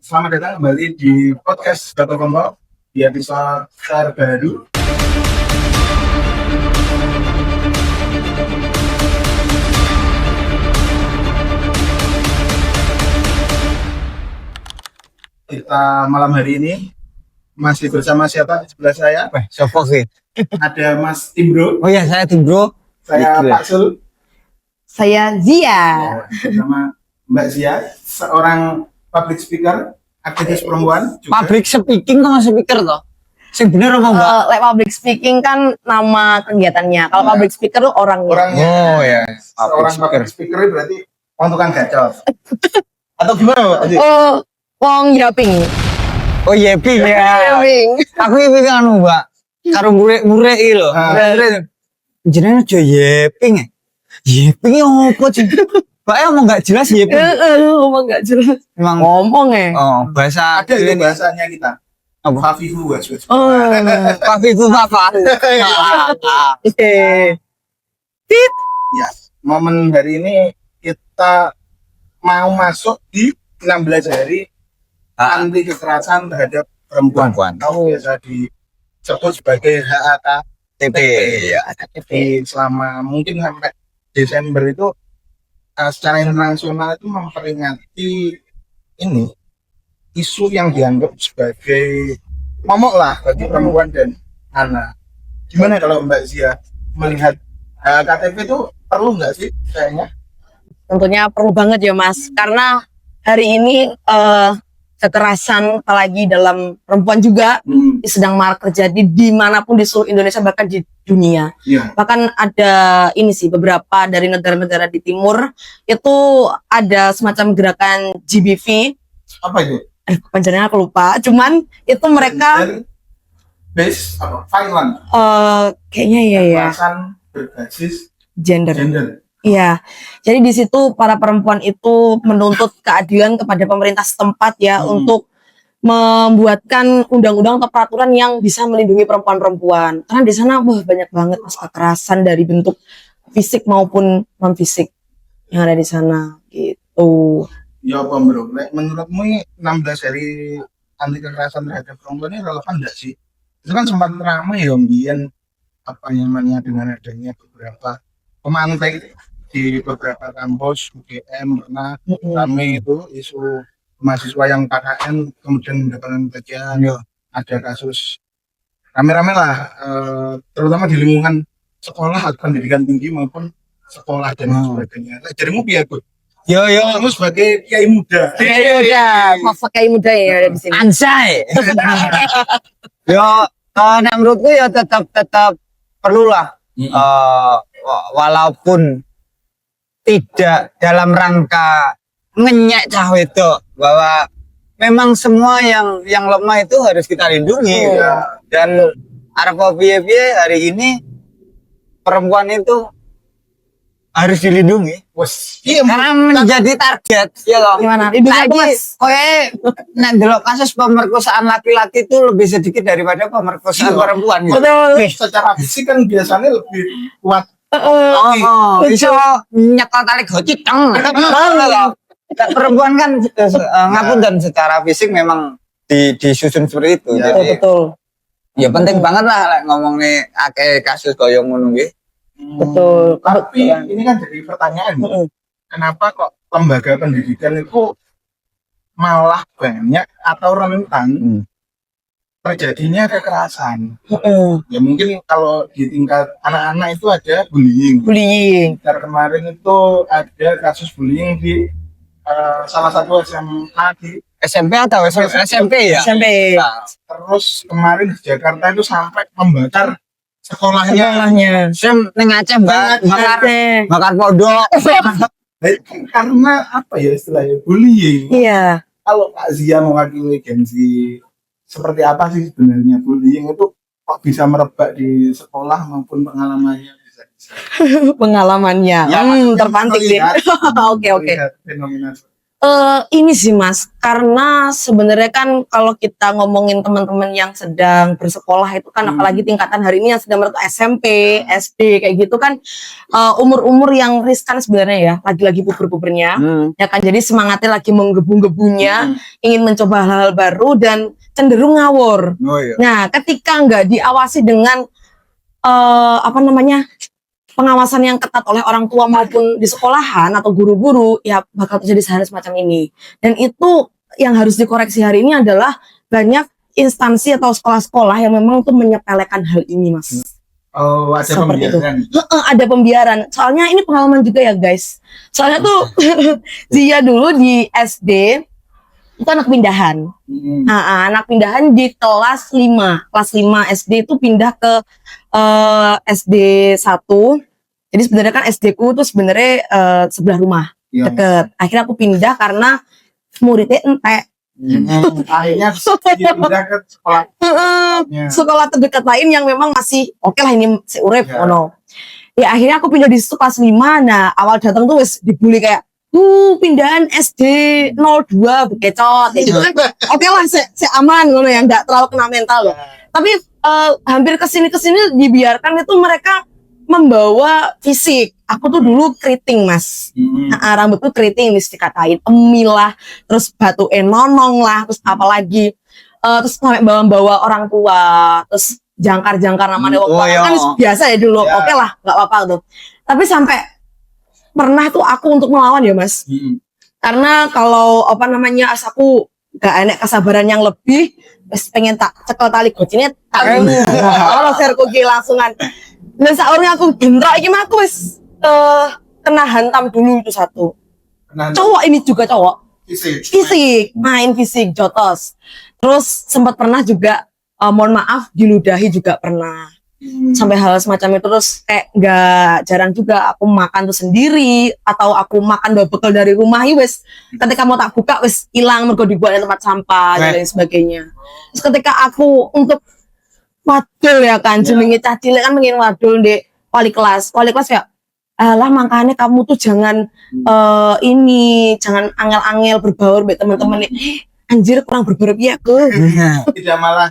Selamat datang kembali di podcast Gatot Kompo di episode terbaru. Kita malam hari ini masih bersama siapa? Sebelah saya Siapa sih? ada Mas Timbro, Oh ya, saya Timbro. saya Pak Sul, Saya Zia. bersama Mbak Zia, seorang public speaker, aktivis perempuan juga. Public speaking sama speaker toh? Sing bener apa enggak? Like public speaking kan nama kegiatannya. Kalau public speaker tuh orangnya. Orangnya. Oh ya, Seorang public speaker berarti orang tukang gacor. Atau gimana, Mbak? Oh, wong yaping. Oh Yepi ya. Yaping. Aku iki anu, Mbak. Karo murek iki lho. Jenenge aja Yeping. Yeping opo sih? Mbak ngomong enggak jelas Yeping. Ngomong nggak jelas. Memang Ngomong ya. oh, bahasa Ada itu bahasanya kita. Apa? Fafihu was. Oh. Pak itu apa? Ya, momen hari ini kita mau masuk di 16 hari anti kekerasan terhadap perempuan. Atau biasa disebut sebagai HAKTP. Ya. Jadi selama mungkin sampai Desember itu secara internasional itu memperingati ini isu yang dianggap sebagai momok lah bagi perempuan dan anak. Gimana kalau Mbak Zia melihat KTP itu perlu nggak sih kayaknya? Tentunya perlu banget ya Mas. Karena hari ini kekerasan apalagi dalam perempuan juga sedang marak terjadi dimanapun di seluruh Indonesia bahkan di dunia. Iya. Bahkan ada ini sih beberapa dari negara-negara di timur itu ada semacam gerakan GBV. Apa itu? Panjangnya aku lupa. Cuman itu mereka Base apa? Violent. kayaknya iya ya Kekerasan berbasis gender. gender. Iya. Jadi di situ para perempuan itu menuntut keadilan kepada pemerintah setempat ya untuk membuatkan undang-undang atau peraturan yang bisa melindungi perempuan-perempuan. Karena di sana banyak banget mas kekerasan dari bentuk fisik maupun non fisik yang ada di sana gitu. Ya apa bro? Menurutmu ini 16 hari anti kekerasan terhadap perempuan ini relevan nggak sih? Itu kan sempat ramai ya Mbien apa yang namanya dengan adanya beberapa pemantik di beberapa kampus UGM pernah ramai itu isu mahasiswa yang KKN kemudian mendapatkan pekerjaan. Ada kasus rame-rame lah terutama di lingkungan sekolah atau pendidikan tinggi maupun sekolah dan sebagainya. Jadimu piye Gus? Yo Kamu sebagai kiai muda. Masa kayak muda ya ada di sini. Ansai. Yo, nah menurutku ya tetap perlulah walaupun tidak dalam rangka ngenyek cah itu bahwa memang semua yang lemah itu harus kita lindungi. Dan arep piye-piye hari ini perempuan itu harus dilindungi. Iya, Karena menjadi target ya loh. Gimana? Lindungi apa, Mas? Nek delok kasus pemerkosaan laki-laki itu lebih sedikit daripada pemerkosaan perempuan gitu. secara fisik kan biasanya lebih kuat. Bisa nyekel tali gocit perempuan kan ngapun dan secara fisik memang disusun seperti itu. Ya, jadi Betul. ya penting banget lah ngomong nih akeh kasus koyo ngono nggih. Betul. Tapi ini kan jadi pertanyaan, kenapa kok lembaga pendidikan itu malah banyak atau rentan terjadinya kekerasan? Ya mungkin kalau di tingkat anak-anak itu ada bullying. Dari kemarin itu ada kasus bullying di salah satu SMA di SMP atau SMP ya? SMP. terus kemarin di Jakarta itu sampai membakar sekolahnya. Sem ning Aceh bakar pondok. Karena apa ya istilahnya bullying. Iya. Kalau Pak Zia mewakili Gen Z, seperti apa sih sebenarnya bullying itu kok bisa merebak di sekolah maupun pengalamannya bisa Pengalamannya. Terpantik deh. Oke. Lihat fenomena. Ini sih Mas, karena sebenarnya kan kalau kita ngomongin teman-teman yang sedang bersekolah itu kan apalagi tingkatan hari ini yang sedang menuntut SMP, SD kayak gitu kan umur-umur yang riskan sebenarnya ya, lagi-lagi puber-pubernya. Ya kan, jadi semangatnya lagi menggebu-gebunya, ingin mencoba hal-hal baru dan cenderung ngawur. Oh iya. Nah, ketika nggak diawasi dengan pengawasan yang ketat oleh orang tua maupun di sekolahan atau guru-guru, ya bakal terjadi hal semacam ini. Dan itu yang harus dikoreksi hari ini adalah banyak instansi atau sekolah-sekolah yang memang tuh menyepelekan hal ini, Mas. Oh, ada Seperti itu. pembiaran. Ada pembiaran. Soalnya ini pengalaman juga ya, guys. Soalnya tuh dia dulu di SD itu anak pindahan. Anak pindahan di kelas 5. Kelas 5 SD itu pindah ke SD 1. Jadi sebenarnya kan SD ku tuh sebenarnya sebelah rumah, deket. Akhirnya aku pindah karena muridnya entek. Akhirnya dia pindah ke sekolah. Sekolah terdekat lain yang memang masih oke lah, ini si urip ngono. Ya akhirnya aku pindah di situ kelas 5. Nah, awal datang tuh wis dibully kayak pindahan SD 02 bekecot. Itu kan oke lah, si aman ngono ya, enggak terlalu kena mental loh. Tapi hampir kesini dibiarkan itu mereka membawa fisik. Aku tuh dulu keriting, Mas. Rambutku keriting, ini dikatain emil lah, terus batu nonong lah, terus apalagi terus sampai bawa orang tua, terus jangkar namanya kan biasa ya dulu. Oke lah, nggak apa-apa tuh. Tapi sampai pernah tuh aku untuk melawan ya, Mas. Karena kalau as aku gak enak kesabaran yang lebih, pengen tak cekel tali gocinya tak kalau serku langsungan. Dan saurnya aku bentrok iki mah aku wis kena hantam dulu itu satu. Cowok ini juga cowok. Fisik, main fisik jotos. Terus sempat pernah juga mohon maaf diludahi juga pernah. Sampai hal semacam itu. Terus kayak gak jarang juga aku makan tuh sendiri atau aku makan bawa bekal dari rumah wis ketika mau tak buka wis hilang mergo dibuat di tempat sampah dan lain sebagainya. Terus ketika aku untuk wadul ya kan, jenenge cah cilik kan pengen wadul di wali kelas ya, alah makanya kamu tuh jangan jangan angel-angel berbaur sama teman-teman nih. Anjir kurang berbaur ya aku. Tidak malah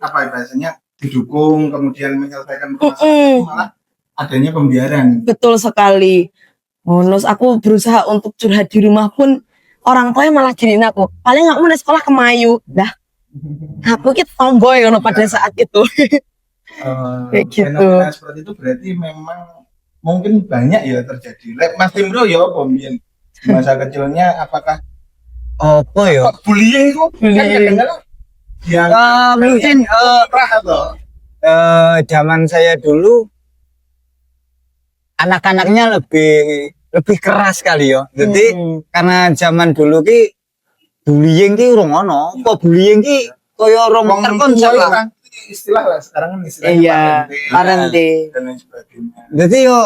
bahasanya didukung kemudian menyelesaikan masalah, malah adanya pembiaran. Betul sekali. Terus aku berusaha untuk curhat di rumah pun orang tuanya malah giniin aku. Paling nggak mau sekolah ke Mayu. Dah. Aku gitu tomboy pada saat itu. Kayak gitu. Fenomena seperti itu berarti memang mungkin banyak ya terjadi. Mas Timro ya pembiaran masa kecilnya apakah bullying kok? Yang mungkin zaman saya dulu anak-anaknya lebih keras kali ya. Jadi karena zaman dulu ki bullying ki urung ono. Kok bullying ki koyo urung terkonsep lah. Istilah lah sekarang kan istilahnya. Iya, parente dan lain sebagainya. Jadi yo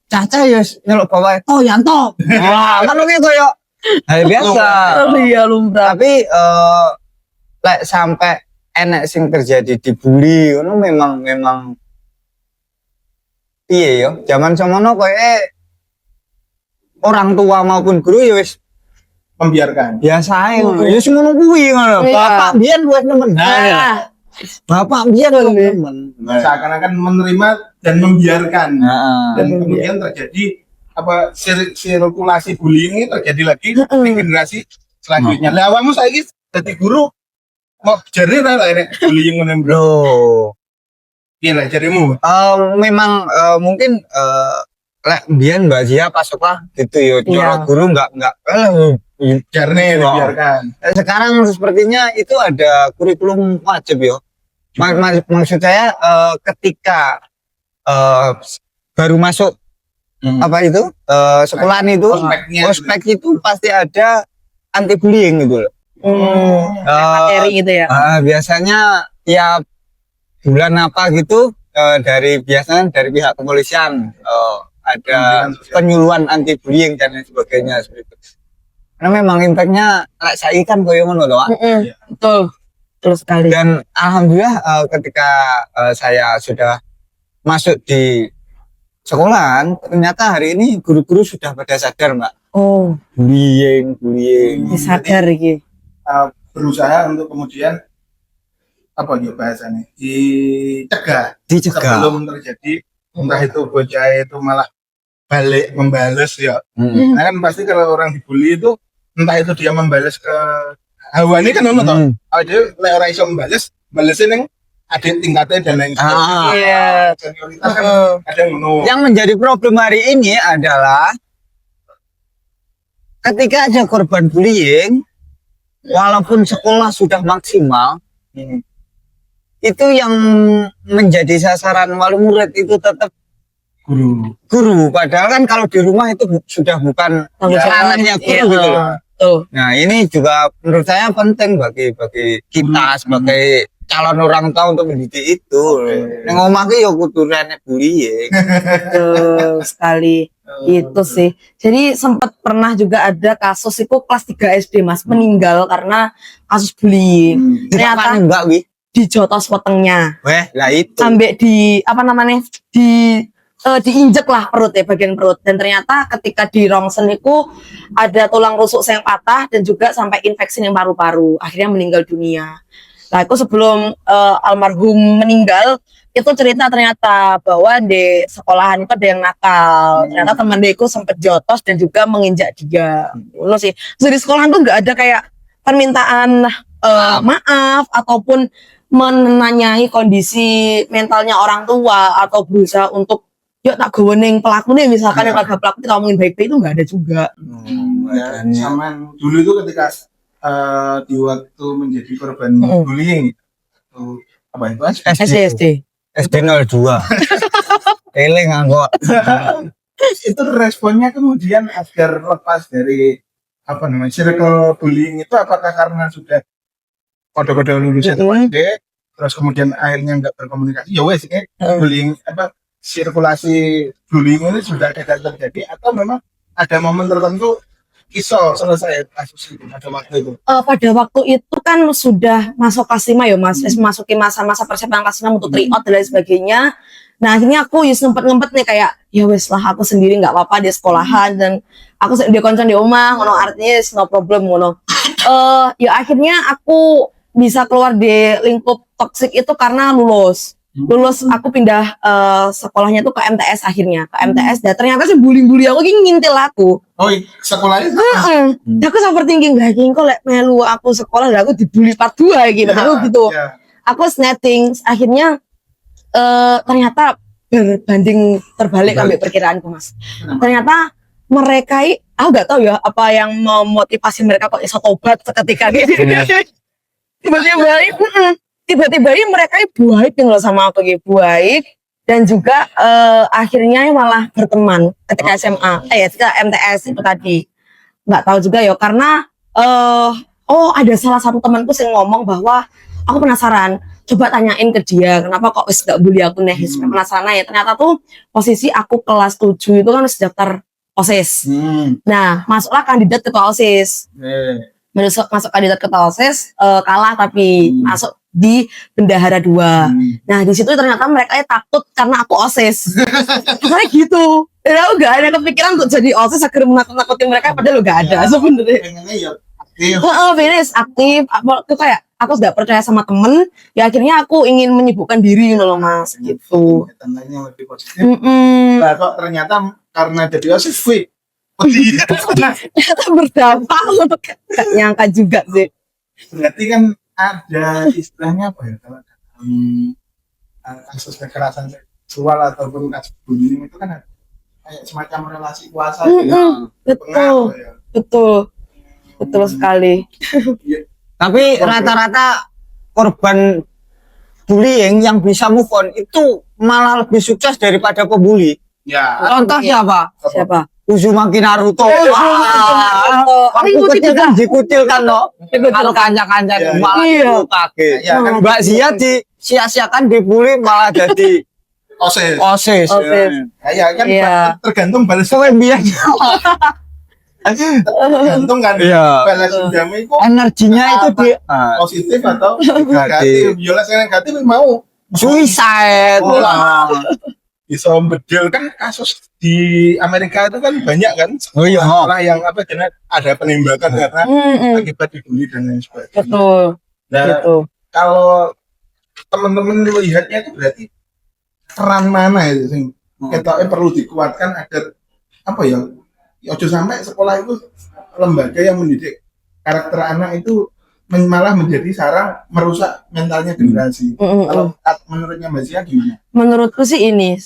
caca yo nyeluk bawa Yanto. Wah, kan gitu yo. Hal biasa. Iya lumrah. Tapi sampai enak sing terjadi dibully ngono memang piye yo zaman semono koyo orang tua maupun guru ya wis membiarkan biasa ngono ya semono kuwi ngono. Bapak biyen buat nemen. Bapak biyen nemen. Seakan-akan menerima dan membiarkan. Dan kemudian terjadi sirkulasi bullying ini terjadi lagi di generasi selanjutnya. Lah awakmu saiki dadi guru mau jadi lah ini bullying ngono bro. Iya lah jarimu. Memang mungkin biyen Mbak Zia pas sekolah gitu ya. Cara guru enggak jarne dibiarkan. Sekarang sepertinya itu ada kurikulum wajib ya. Maksud saya ketika baru masuk sekolahan itu ospek itu pasti ada anti bullying gitu loh. Materi gitu ya. Biasanya tiap bulan apa gitu biasanya dari pihak kepolisian ada penyuluhan anti bullying dan lain sebagainya seperti itu. Karena memang impactnya saya kan koyo ngono loh. Betul sekali. Dan alhamdulillah ketika saya sudah masuk di sekolahan, ternyata hari ini guru-guru sudah pada sadar Mbak. Oh, bullying. sadar iki. Berusaha untuk kemudian apa ya bahasanya dicegah sebelum terjadi, entah itu bocah itu malah balik membales ya. Nah kan pasti kalau orang dibully itu entah itu dia membales ke hawane kan ono toh. Ada lek ora iso membales, balesin yang ada tingkatnya dan lain sebagainya. Iya. Senioritas kan ada yang ngono. Yang menjadi problem hari ini adalah ketika ada korban bullying, walaupun sekolah sudah maksimal, itu yang menjadi sasaran wali murid itu tetap guru. Padahal kan kalau di rumah itu sudah bukan ranahnya guru gitu loh. Nah ini juga menurut saya penting bagi kita sebagai calon orang tua untuk mendidik itu. Yang ngomong ya kuturane bullying. Betul sekali. Itu sih. Jadi sempat pernah juga ada kasus itu kelas 3 SD Mas meninggal karena kasus bullying. Ternyata enggak wi dijotos wetengnya. Lah itu. Sampai di apa namanya? Diinjek lah perut ya, bagian perut, dan ternyata ketika di rongsen itu ada tulang rusuk yang patah dan juga sampai infeksi yang paru-paru, akhirnya meninggal dunia. Nah itu sebelum almarhum meninggal itu cerita ternyata bahwa di sekolahan itu ada yang nakal, ternyata teman dia itu sempat jotos dan juga menginjak dia. Loh sih, terus di sekolahan tuh nggak ada kayak permintaan maaf ataupun menanyai kondisi mentalnya orang tua atau berusaha untuk yuk tak gowening pelaku nih misalkan yang kagak pelaku kita ngomongin baik-baik itu nggak ada juga. Ya, sama dulu itu ketika di waktu menjadi korban bullying itu apa itu SD. SD 02. Eling anggo. Itu responnya kemudian agar lepas dari apa namanya circle bullying itu apakah karena sudah kode-kode lulus SD terus kemudian akhirnya nggak berkomunikasi ya wes ini bullying apa sirkulasi bullying ini sudah tidak terjadi atau memang ada momen tertentu kisah selesai kasus itu pada waktu itu? Pada waktu itu kan sudah masuk kelas 5 ya Mas, masuki masa-masa persiapan kelas 6 untuk tryout dan lain sebagainya. Nah akhirnya aku ngempet nih kayak ya wes lah aku sendiri nggak apa-apa di sekolahan dan aku dia konsen di rumah, ngono artinya no problem ngono. Ya akhirnya aku bisa keluar di lingkup toksik itu karena lulus aku pindah sekolahnya tuh ke MTS akhirnya ke MTS dan ternyata sih bully aku ngintil aku. Oh sekolahnya? Aku sampai tinggi nggak kok lek melu aku sekolah dan aku dibully part 2 gitu. Aku snapping akhirnya ternyata berbanding terbalik ambil perkiraanku Mas. Ternyata mereka aku nggak tahu ya apa yang memotivasi mereka kok iso tobat seketika gitu. Tiba-tiba mereka baik loh sama aku gitu, baik dan juga akhirnya malah berteman ketika SMA ketika MTS itu tadi. Nggak tahu juga ya karena ada salah satu temanku yang ngomong bahwa aku penasaran, coba tanyain ke dia kenapa kok wis gak bully aku nih. Penasaran ya, ternyata tuh posisi aku kelas 7 itu kan harus daftar OSIS. Nah masuklah kandidat ketua OSIS. Masuk kandidat ketua OSIS kalah tapi masuk di bendahara 2. Nah di situ ternyata mereka takut karena aku OSIS. Karena gitu. Dan aku gak ada kepikiran untuk jadi OSIS agar menakut-nakutin mereka padahal gak ada sebenarnya. Pengennya aktif. Aku kayak aku sudah percaya sama temen. Ya akhirnya aku ingin menyibukkan diri loh Mas gitu. Tandanya lebih positif. Nah kok ternyata karena jadi OSIS ternyata berdampak untuk gak nyangka juga sih. Berarti kan ada istilahnya apa ya kalau kasus kekerasan seksual ataupun kasus bullying itu kan kayak semacam relasi kuasa betul sekali. Tapi rata-rata korban bullying yang bisa move on itu malah lebih sukses daripada pembuli. Ya. Contoh siapa? Uzumaki Naruto. Aku kecil kan dikucilkan loh. Kalau kanca-kanca malah kaget. Mbak Zia sia-siakan dibully malah jadi OSIS. Ya kan tergantung balas tergantung kan balas dendam itu energinya itu positif atau negatif. Violas yang negatif mau suicide. bisa bedil kan kasus di Amerika itu kan banyak kan Oh iya. sekolah yang apa karena ada penembakan karena akibat dibully dan lain sebagainya. Betul. Nah, Gitu. kalau teman-teman melihatnya itu berarti peran mana itu sing ketoknya perlu dikuatkan agar apa ya ojo sampai sekolah itu lembaga yang mendidik karakter anak itu malah menjadi sarang merusak mentalnya generasi. Kalau menurutnya Mbak Sia gimana? Menurutku sih ini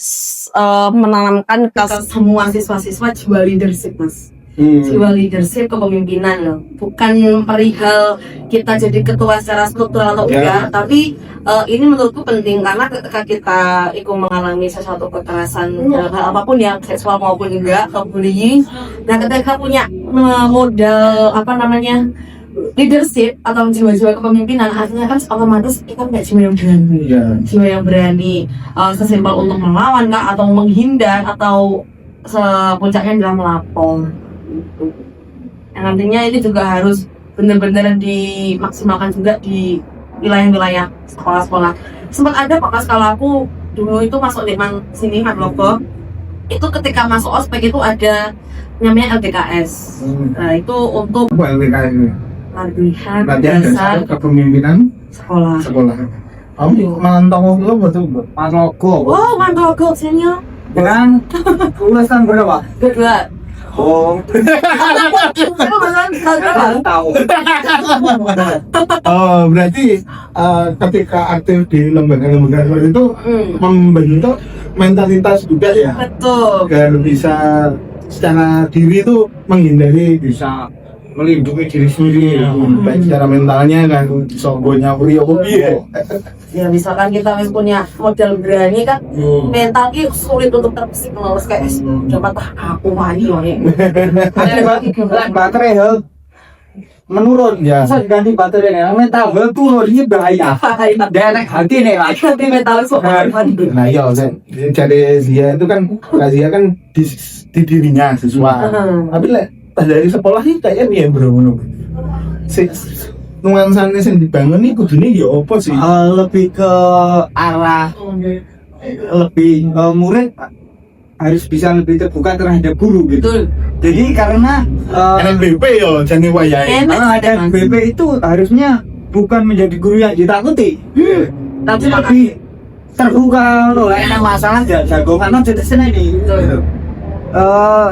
menanamkan ke semua siswa-siswa jiwa leadership, Mas. Jiwa leadership kepemimpinan loh. Bukan perihal kita jadi ketua secara struktural atau enggak, tapi ini menurutku penting karena ketika kita ikut mengalami sesuatu kekerasan dalam hal apapun ya, seksual maupun enggak, atau bullying, nah ketika punya modal apa namanya leadership atau jiwa-jiwa kepemimpinan, artinya kan otomatis kita nggak jiwa yang berani, jiwa yang berani, sesimpel untuk melawan kah, atau menghindar, atau sepuncaknya adalah melapor. Yang artinya ini juga harus benar-benar dimaksimalkan juga di wilayah-wilayah sekolah-sekolah. Sempat ada Pak kalau aku dulu itu masuk di sini Lombok, itu ketika masuk ospek itu ada namanya LDKS. Nah itu untuk Apa LDKS ini? latihan Latihan dasar dasar kepemimpinan sekolah. Kamu mantau lo betul Manogo. Wow, mantap kok senior. Kan lulusan berapa? Kedua. Oh, tahu. Oh, berarti ketika aktif di lembaga-lembaga seperti itu membentuk mentalitas juga ya, Betul. agar bisa secara diri itu menghindari, Bisa melindungi diri sendiri. baik secara mentalnya kan sombongnya piye. Ya misalkan kita punya modal berani kan, mental ki sulit untuk terpsik lolos kayak dapat aku maju nih. Baterai health menurun Ya. Bisa diganti baterainya, mental health turun, ini bahaya. Derek hati nih Mas. Tapi mental itu Nah iya, jadi dia itu kan di dirinya siswa. Tapi dari sekolah ini kayaknya dia bro, nuansanya yang dibangun nih kudunya ya apa sih? Lebih ke arah lebih murid harus bisa lebih terbuka terhadap guru gitu. betul. Jadi karena NNBP ya jadi wayahe. ada BP itu harusnya bukan menjadi guru yang ditakuti, tapi lebih terbuka loh. Enak masalah jagongan jadi seni.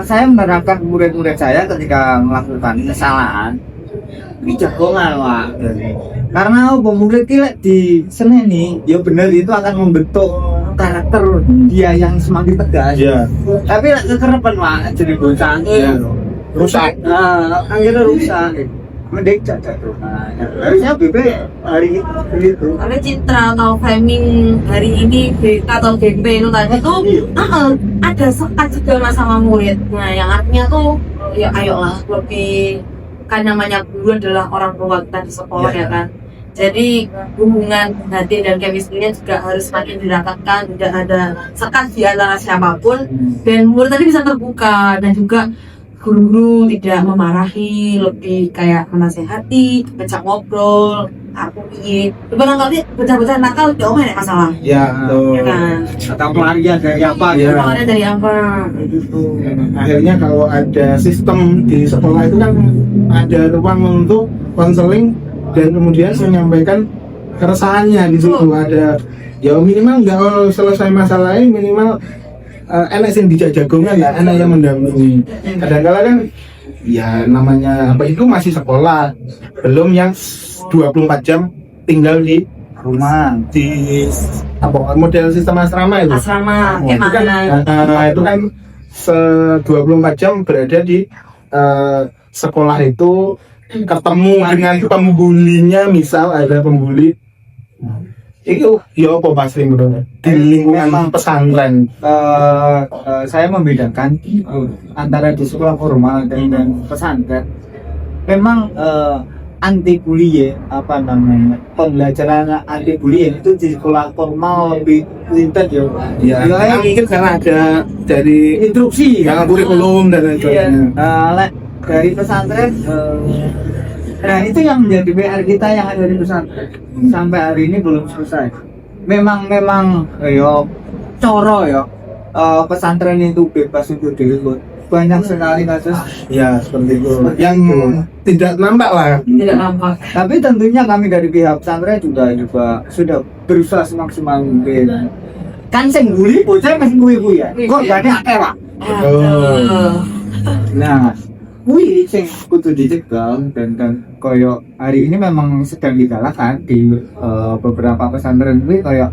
Saya menerapkan murid-murid saya ketika melakukan kesalahan ini jagongan Pak. Karena pemurid kita di seni nih, ya benar itu akan membentuk karakter dia yang semakin tegas. Iya. Tapi kekerepan Pak, jadi bocah. Rusak. Nah, akhirnya rusak. Mending cacat. Harusnya BP hari itu. Karena citra atau framing hari ini BK atau GP itu tadi tuh ada sekat juga mas sama murid. Nah yang artinya tuh ya ayolah lebih, kan namanya guru adalah orang tua kita di sekolah ya kan. Jadi hubungan batin dan chemistry-nya juga harus semakin dirapatkan, tidak ada sekat di antara siapapun, dan murid tadi bisa terbuka, dan juga guru-guru tidak memarahi, lebih kayak menasehati, ngajak ngobrol, aku piye. Barangkali bocah-bocah nakal jauh banyak masalah. Ya, Ya kan? Atau pelarian dari apa? Iya. Awalnya dari apa? Gitu. Akhirnya kalau ada sistem di sekolah itu kan ada ruang untuk konseling dan kemudian menyampaikan keresahannya di situ. Ada ya minimal nggak selesai masalahnya, minimal enak sih dijak jagongan ya, enak yang mendampingi. Kadang-kadang kan ya namanya apa itu masih sekolah, belum yang 24 jam tinggal di Rumah. di apa model sistem asrama itu. Asrama, Itu kan, itu kan 24 jam berada di sekolah itu, ketemu dengan pembulinya, misal ada pembuli. Itu ya apa pasti menurut di lingkungan pesantren. Saya membedakan antara di sekolah formal dan pesantren. Memang anti bullying, apa namanya, pembelajaran anti bullying itu di sekolah formal lebih lintas ya. Ya, mungkin karena ada dari Instruksi yang kurikulum dan lain sebagainya. Dari pesantren. Nah itu yang menjadi PR kita yang ada di pesantren sampai hari ini belum selesai. Memang yo coro yo pesantren itu bebas untuk diribut. Banyak sekali kasus. Ya seperti itu. Yang tidak nampak lah. Tidak nampak. Tapi tentunya kami dari pihak pesantren juga sudah berusaha semaksimal mungkin. Kan sing nguli bocah masih kuwi ya. Kok gak akeh, Pak? Nah, kuwi sing kudu dicegah dan koyo hari ini memang sedang digalakkan di beberapa pesantren kuwi koyo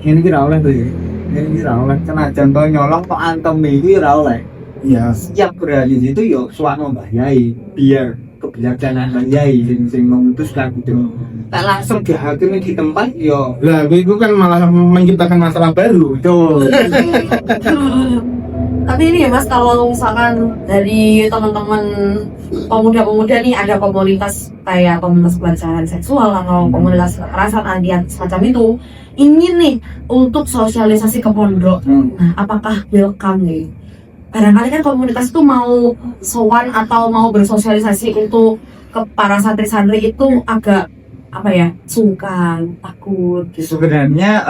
ini kira oleh tuh ya. Ini kira oleh senajan to nyolong kok antem iki ora oleh. Ya. Setiap berada di situ yo suano Mbah Yai biar kebijaksanaan Mbah Yai sing memutuskan gitu. Tak langsung dihakimi di tempat yo. Lah itu kan malah menciptakan masalah baru. Betul. Tapi ini ya Mas, kalau misalkan dari teman-teman pemuda-pemuda nih ada komunitas kayak komunitas pelecehan seksual atau komunitas kekerasan adian semacam itu ingin nih untuk sosialisasi ke pondok. Nah, apakah welcome nih? Barangkali kan komunitas itu mau sowan atau mau bersosialisasi untuk ke para santri-santri itu agak apa ya, sungkan, takut gitu. Sebenarnya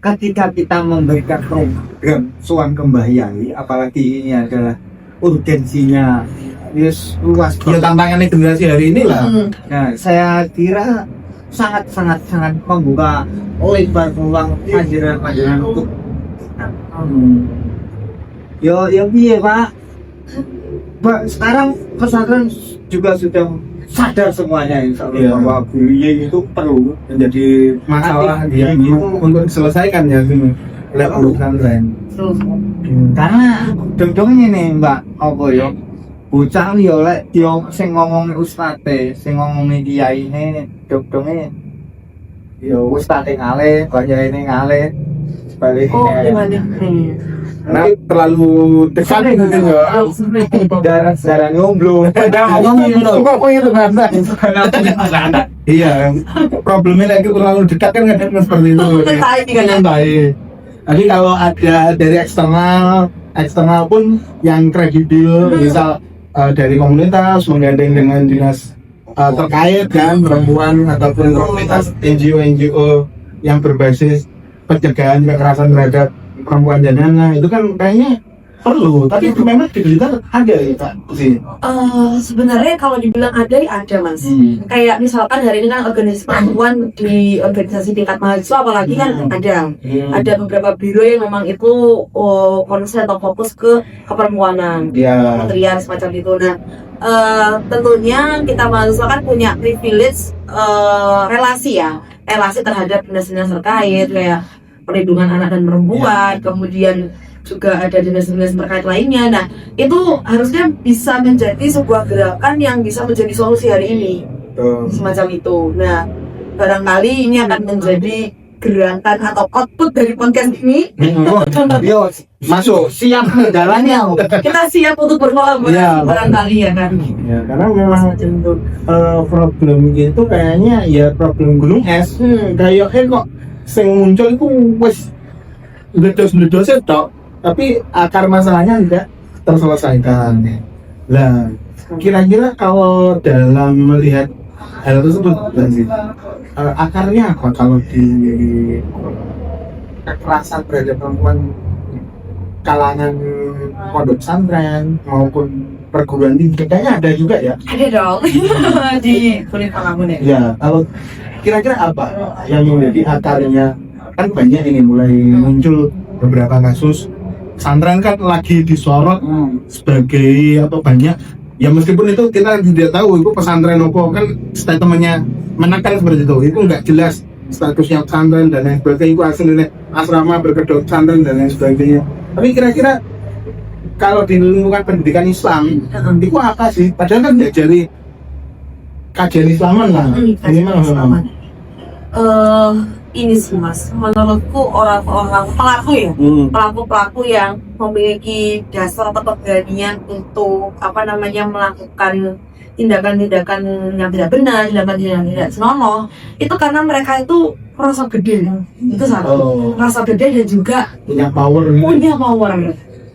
ketika kita memberikan program Sowan ke Mbah Yai, apalagi ini adalah urgensinya luas. Ya tantangannya generasi hari ini lah. Nah, saya kira sangat membuka lebar peluang pelajaran untuk yo piye Pak? Sekarang pesantren juga sudah sadar semuanya insya Allah bahwa bullying itu perlu menjadi masalah yang untuk diselesaikan ya ini oleh pesantren. Karena dong-dongnya nih Mbak apa ya? Bocah yo lek yo sing ngomong ustaze, sing ngomong kiai ini dong-dongnya yo ustaze ngale, Mbak Yai ini ngale. Balik. Oh, gimana? Nah, terlalu dekat gitu ya. Darah ngomblo. Iya, problemnya lagi terlalu dekat kan kadang seperti itu. Baik. Jadi kalau ada dari eksternal pun yang kredibel, misal dari komunitas menggandeng dengan dinas terkait kan perempuan ataupun komunitas NGO yang berbasis pencegahan kekerasan terhadap perempuan dan anak itu kan kayaknya perlu, tapi itu memang di Blitar ada ya Pak sih. Sebenarnya kalau dibilang ada ya ada Mas. Kayak misalkan hari ini kan organisasi perempuan di organisasi tingkat mahasiswa apalagi kan ada beberapa biro yang memang itu konsen atau fokus ke keperempuanan, kementerian semacam itu. Nah, tentunya kita mahasiswa kan punya privilege relasi terhadap dinas-dinas terkait kayak perlindungan anak dan perempuan, kemudian juga ada dinas-dinas terkait lainnya. Nah, itu harusnya bisa menjadi sebuah gerakan yang bisa menjadi solusi hari ini. Semacam itu. Nah, barangkali ini akan menjadi gerakan atau output dari podcast ini. Yo, masuk siap jalannya. Kita siap untuk berkolaborasi barangkali ya kan. Ya, karena memang problem itu kayaknya ya problem gunung es. Kayaknya kok sing muncul itu wis meledos tok, tapi akar masalahnya tidak terselesaikan. Lah, kira-kira kalau dalam melihat hal tersebut akarnya apa kalau di kekerasan terhadap perempuan kalangan pondok pesantren maupun perguruan tinggi kayaknya ada juga ya? Ada dong di kulit pengamun ya. Ya, kalau kira-kira apa yang menjadi akarnya? Kan banyak ini mulai muncul beberapa kasus pesantren kan lagi disorot sebagai apa banyak ya, meskipun itu kita tidak tahu itu pesantren apa, kan statementnya menekan seperti itu nggak jelas statusnya pesantren dan lain sebagainya, itu aslinya asrama berkedok pesantren dan lain sebagainya. Tapi kira-kira kalau di lingkungan pendidikan Islam itu apa sih? Padahal kan diajari kajian Islaman lah. Ini mana? Ini sih Mas, menurutku orang-orang pelaku yang memiliki dasar atau keberanian untuk melakukan tindakan-tindakan yang tidak benar, tindakan-tindakan yang tidak senonoh, itu karena mereka itu merasa gede, itu satu, merasa gede dan juga punya power,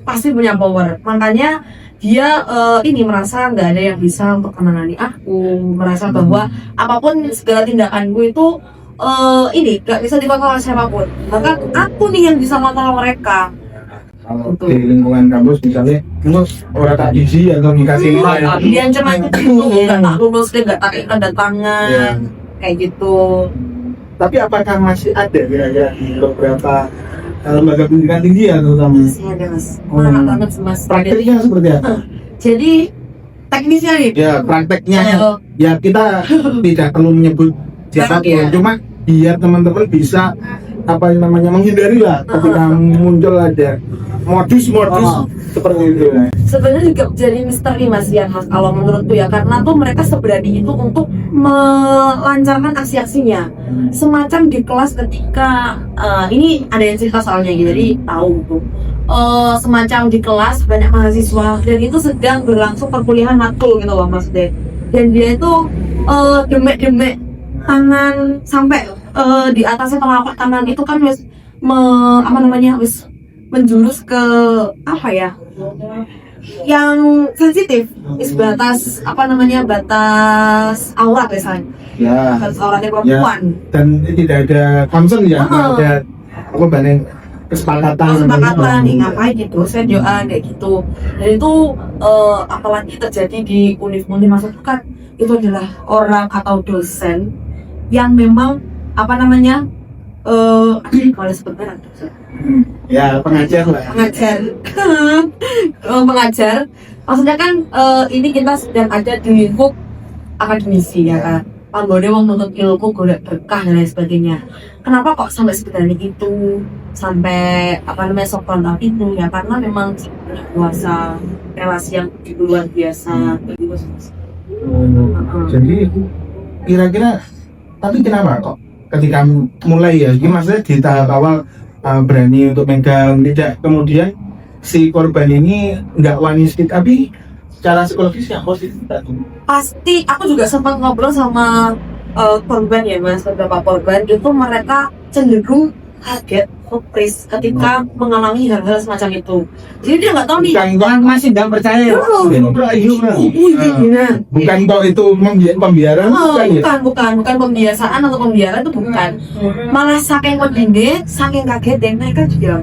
pasti punya power. Makanya dia ini merasa nggak ada yang bisa untuk menangani aku, merasa bahwa apapun segala tindakanku itu ini gak bisa dikontrol oleh siapapun. Bahkan aku nih yang bisa kontrol mereka. Kalau di lingkungan kampus misalnya terus orang tak diisi atau dikasih nilai Dia cuma itu nggak tak lulus, dia nggak tak tanda tangan, ya. kayak gitu. Tapi apakah masih ada kira-kira di beberapa lembaga pendidikan tinggi ya terutama? Masih ada mas, mana banget sih, mas. Prakteknya seperti apa? Jadi teknisnya nih. Ya prakteknya Oh. ya kita tidak perlu menyebut siapa Iya. cuma biar teman-teman bisa apa yang namanya menghindari lah ketika muncul ada modus-modus Oh. seperti itu. Sebenarnya juga jadi misteri mas ya mas, kalau menurutku ya, karena tuh mereka seberani itu untuk melancarkan aksi-aksinya. Semacam di kelas ketika ini ada yang cerita soalnya gitu, jadi tahu tuh. Semacam di kelas banyak mahasiswa dan itu sedang berlangsung perkuliahan matkul gitu loh mas deh. Dan dia itu demek-demek tangan sampai di atasnya telapak tangan itu kan wis wis menjurus ke apa ya, yang sensitif, batas batas aurat misalnya, Ya. batas auratnya perempuan. Dan tidak ada concern ya, tidak ada apa banyak kesepakatan. Kesepakatan nih ngapain gitu, saya doa kayak gitu. Dan itu apalagi terjadi di univ-univ masuk kan, itu adalah orang atau dosen yang memang kalau sebenarnya Ya pengajar lah. pengajar pengajar, maksudnya kan ini kita sedang ada di lingkup akademisi ya kan, panggone wong nuntut ilmu golek berkah dan lain sebagainya. Kenapa kok sampai sebenarnya itu, sampai sokrontal itu ya, karena memang kuasa relasi yang begitu luar biasa begitu. Jadi kira-kira tapi kenapa kok ketika mulai ya, ini maksudnya di tahap awal berani untuk megang, tidak kemudian si korban ini nggak wani sedikit, tapi secara psikologis yang positif tak? Pasti aku juga sempat ngobrol sama korban ya mas, beberapa korban itu mereka cenderung kaget, surprise ketika mengalami hal-hal semacam itu. Jadi dia nggak tahu nih. Bukan masih nggak percaya. Bukan toh itu pembiaran, bukan ya? Bukan pembiasaan atau pembiaran, itu bukan. Malah saking medine, saking kaget dan mereka juga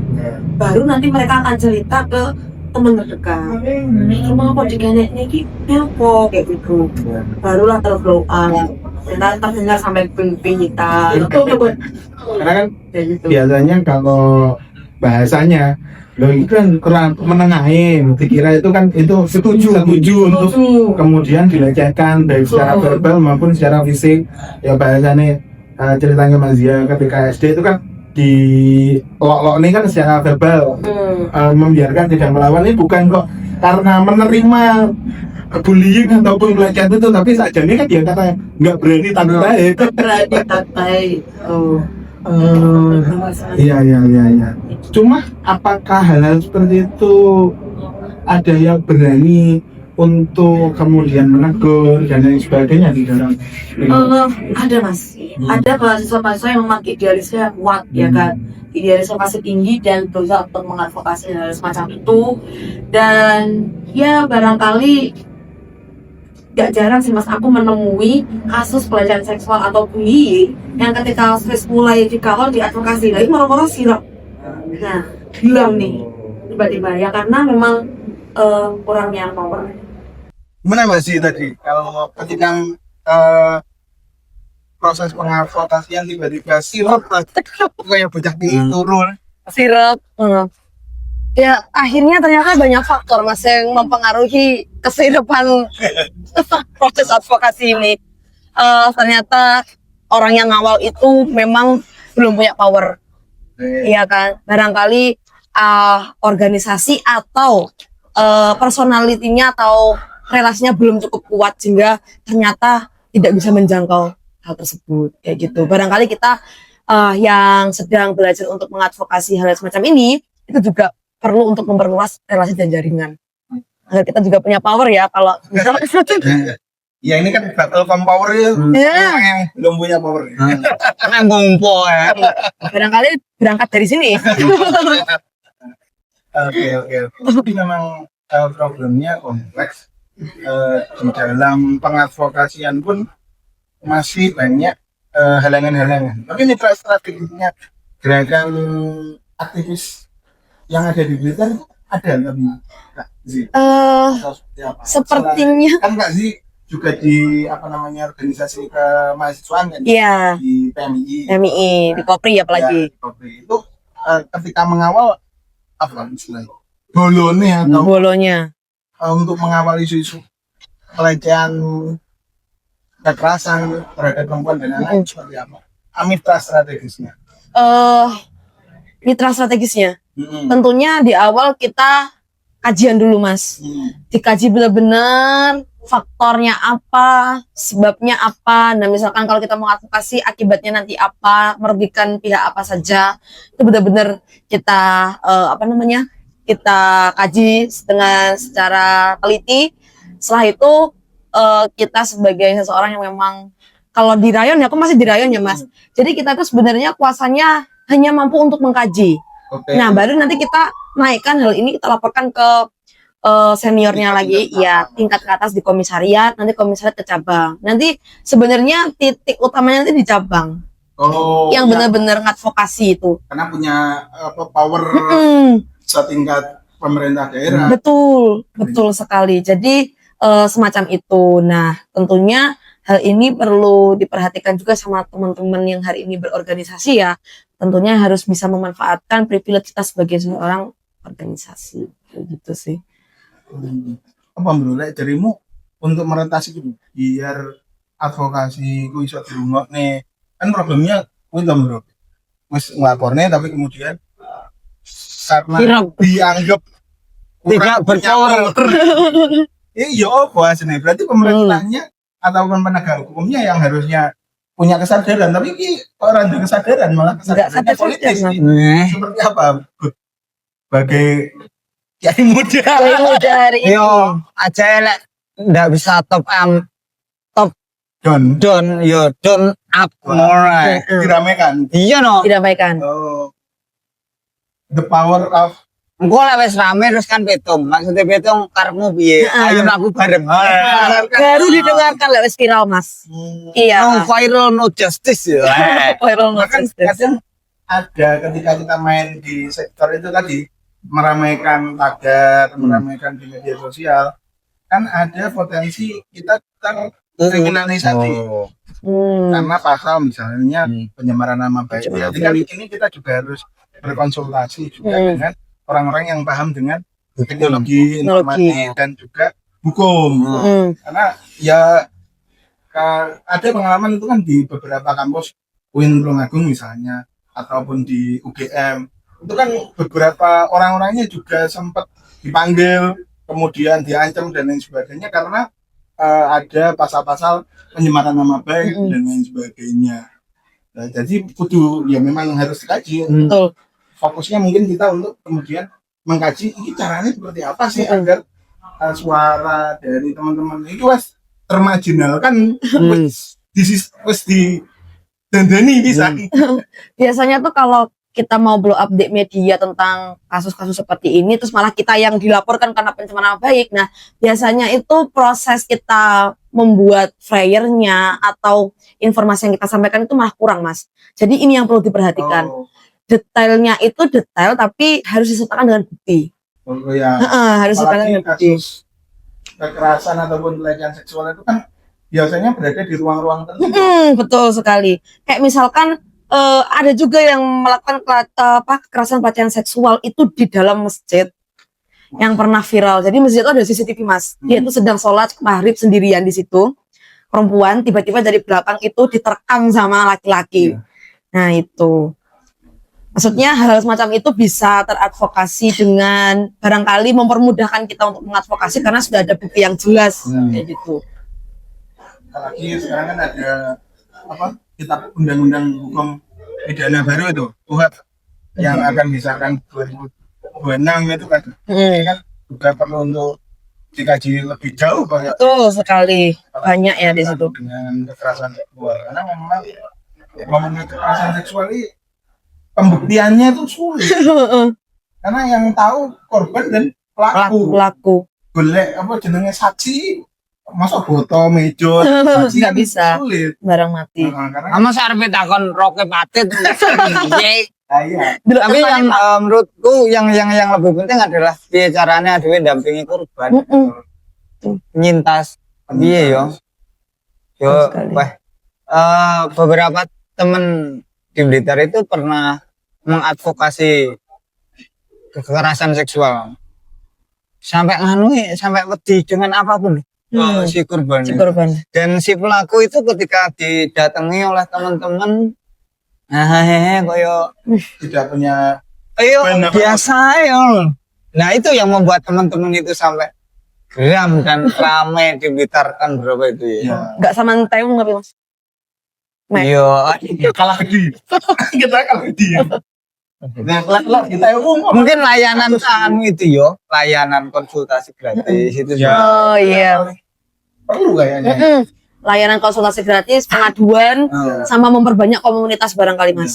baru nanti mereka akan cerita ke teman terdekat. Cuma apa digenek nih, apa kayak gitu. Barulah terflow up. Dan terdengar sampai pingitan. Karena kan Kayak gitu. biasanya kalau bahasanya lo itu kan kurang menengahin, dikira itu kan itu setuju untuk kemudian dilecehkan baik secara verbal maupun secara fisik. Ya bahasanya ceritanya Mas Zia ketika SD itu kan di lok ini kan secara verbal membiarkan tidak melawan, ini bukan kok karena menerima bullying ataupun pelecehan itu, tapi saja ini kan dia kata nggak berani tantai. Berani tatai. Iya. Cuma apakah hal-hal seperti itu ada yang berani untuk kemudian menegur dan lain sebagainya di dalam Ada mas, ada mahasiswa-mahasiswa yang memakai idealisnya kuat ya kan, idealisnya masih tinggi dan berusaha untuk mengadvokasi hal semacam itu. Dan ya barangkali gak jarang sih mas aku menemui kasus pelecehan seksual atau bullying yang ketika stress mulai dikawal diadvokasi lagi moro-moro sirap. Nah hilang nih tiba-tiba ya, karena memang kurangnya power. Gimana Mbak sih tadi kalau ketika proses pengadvokasian tiba-tiba sirap kayak bocah turun Sirap. Ya akhirnya ternyata banyak faktor mas yang mempengaruhi kesiripan proses advokasi ini. Ternyata orang yang ngawal itu memang belum punya power, iya kan? Barangkali organisasi atau personalitinya atau relasinya belum cukup kuat sehingga ternyata tidak bisa menjangkau hal tersebut, kayak gitu. Barangkali kita yang sedang belajar untuk mengadvokasi hal semacam ini itu juga perlu untuk memperluas relasi dan jaringan agar kita juga punya power ya. Kalau ya ini kan battle from power ya, orang yang belum punya power Karena ngumpul ya. barangkali berangkat dari sini. Oke. Tapi memang problemnya kompleks. Di dalam pengadvokasian pun masih banyak halangan-halangan. Tapi mitra strategisnya gerakan aktivis yang ada di Blitar itu ada tapi Kak Zi, atau seperti apa? Sepertinya Kan Kak Zi juga di apa namanya organisasi kemahasiswaan kan ya di PMI. MII di Kopri apalagi. Ya, Kopri. Itu ketika mengawal apa istilahnya bolone atau Bolonya. untuk mengawal isu-isu pelecehan kekerasan terhadap perempuan dan anak seperti apa? Mitra strategisnya. Mitra strategisnya. Hmm. Tentunya di awal kita kajian dulu Mas. Dikaji benar-benar faktornya apa, sebabnya apa. Nah misalkan kalau kita mau advokasi akibatnya nanti apa, merugikan pihak apa saja. Itu benar-benar kita kita kaji dengan secara teliti. Setelah itu kita sebagai seseorang yang memang kalau di rayon ya, aku masih di rayon ya Mas. Jadi kita tuh sebenarnya kuasanya hanya mampu untuk mengkaji. Oke. Nah, baru nanti kita naikkan hal ini, kita laporkan ke seniornya lagi, ya tingkat ke atas di komisariat, nanti komisariat ke cabang. Nanti sebenarnya titik utamanya nanti di cabang, yang ya, benar-benar ngadvokasi itu. karena punya power setingkat pemerintah daerah. Betul, betul sekali. Jadi semacam itu. Nah, tentunya hal ini perlu diperhatikan juga sama teman-teman yang hari ini berorganisasi ya. Tentunya harus bisa memanfaatkan privilege kita sebagai seorang organisasi. Gitu sih. Apa menurut darimu untuk merentasi itu biar advokasi ku iso dirungok nih kan problemnya kuwi to bro wis nglaporne tapi kemudian karena dianggap Tidak berpower. iya apa aslinya berarti pemerintahnya ataupun penegak hukumnya yang harusnya punya kesadaran tapi ini orang ada kesadaran malah kesadarannya politis seperti apa sebagai kiai muda hari ini. Yo aja lek ndak bisa top Don don up more. diramekan Iya no. Didampaikan. The power of Engko lek wis rame terus kan petung. Maksudnya petung karepmu piye? Ayo mlaku bareng. Baru didengarkan lewat viral Mas. Iya. No viral no justice ya. Viral Mas. bahkan kadang ada ketika kita main di sektor itu tadi meramaikan tagar, meramaikan di media sosial kan ada potensi kita terkriminalisasi karena pasal misalnya penyemaran nama baik. Jadi kan ini kita juga harus berkonsultasi juga dengan orang-orang yang paham dengan teknologi, informasi dan juga hukum. Karena ya ada pengalaman itu kan di beberapa kampus UIN Tulungagung misalnya ataupun di UGM itu kan beberapa orang-orangnya juga sempat dipanggil kemudian diancam dan lain sebagainya karena ada pasal-pasal penyemaran nama baik dan lain sebagainya. Nah, jadi kudu ya memang harus dikaji. Betul. Fokusnya mungkin kita untuk kemudian mengkaji ini caranya seperti apa sih agar suara dari teman-teman itu wes termarginalkan wes di dandani bisa. Biasanya tuh kalau kita mau blow up di media tentang kasus-kasus seperti ini terus malah kita yang dilaporkan karena pencemaran nama baik. Nah, biasanya itu proses kita membuat flyernya atau informasi yang kita sampaikan itu malah kurang, Mas. Jadi ini yang perlu diperhatikan. Detailnya itu detail tapi harus disertakan dengan bukti. Ya. Harus disertakan dengan bukti. Kasus kekerasan ataupun pelecehan seksual itu kan biasanya berada di ruang-ruang tertentu. Betul sekali. Kayak misalkan ada juga yang melakukan kekerasan pelecehan seksual itu di dalam masjid yang pernah viral. Jadi masjid itu ada CCTV Mas. Dia itu sedang sholat maghrib sendirian di situ. Perempuan tiba-tiba dari belakang itu diterkam sama laki-laki. Nah itu. Maksudnya hal semacam itu bisa teradvokasi dengan barangkali mempermudahkan kita untuk mengadvokasi karena sudah ada bukti yang jelas kayak gitu. Apalagi sekarang kan ada kitab undang-undang hukum pidana baru itu UHAP yang akan disahkan 2026 itu kan kan juga perlu untuk dikaji lebih jauh banyak. Betul sekali, banyak ya di situ dengan kekerasan seksual karena memang kekerasan seksual ini pembuktiannya itu sulit karena yang tahu korban dan pelaku pelaku golek jenenge saksi masa foto mejo Nggak bisa. sulit. Barang mati. Karena Sama sarpe takon roke patit. iya. Tapi yang menurutku yang lebih penting adalah piye caranya dhewe ndampingi korban. Nyintas piye yo. Yo Sekali. wah beberapa temen di Blitar itu pernah mengadvokasi kekerasan seksual. Sampai sampai wedi dengan apapun si korban. Si korban. Dan si pelaku itu ketika didatangi oleh teman-teman koyo Tidak punya ayo Benar. biasa ya. Nah itu yang membuat teman-teman itu sampai geram dan ramai di Blitar kan berapa itu ya. ya. Nggak sama teung tapi mas. Mek. Iya. Kalah gede. Kita kalah gede. Nah, kita umum. Mungkin layanan anu itu yo, layanan konsultasi gratis itu Ya. Oh iya. Perlu kayaknya. Layanan konsultasi gratis, pengaduan, sama memperbanyak komunitas barangkali mas.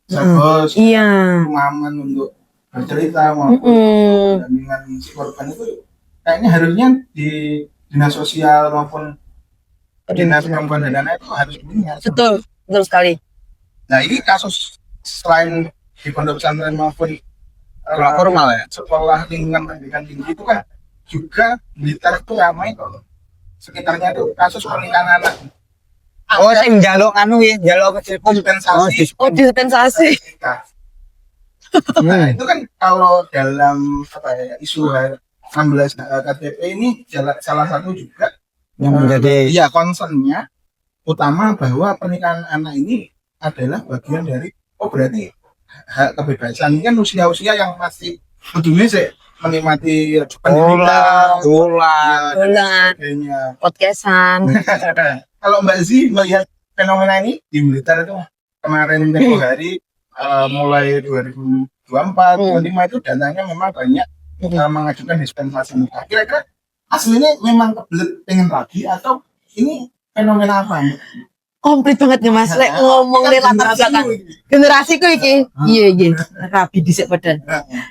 Terus Iya. pemahaman untuk bercerita maupun pendampingan si korban itu kayaknya harusnya di dinas sosial maupun dinas perempuan dan anak itu harus punya. Betul, betul sekali. Nah ini kasus selain di pondok pesantren maupun Sekolah formal ya? sekolah lingkungan pendidikan tinggi itu kan juga Blitar itu ramai kok. Sekitarnya itu kasus pernikahan anak. Oh, sing njaluk anu ya, njaluk Dispensasi. Oh dispensasi. Nah itu kan kalau dalam apa ya isu 16 KTP ini salah satu juga yang menjadi ya concernnya utama bahwa pernikahan anak ini adalah bagian dari berarti hak kebebasan ini kan usia-usia yang masih betulnya sih menikmati pendidikan, dolan. sebagainya. Podcastan. Kalau Mbak Zi melihat fenomena ini di Blitar itu kemarin tempo hari mulai 2024, 2025 itu datanya memang banyak mengajukan dispensasi nikah. Kira-kira aslinya memang kebelet pengen lagi atau ini fenomena apa ya? Komplit banget nih mas. Lek ngomong nih latar belakang generasiku iki. Iya. Rabi dhisik badan.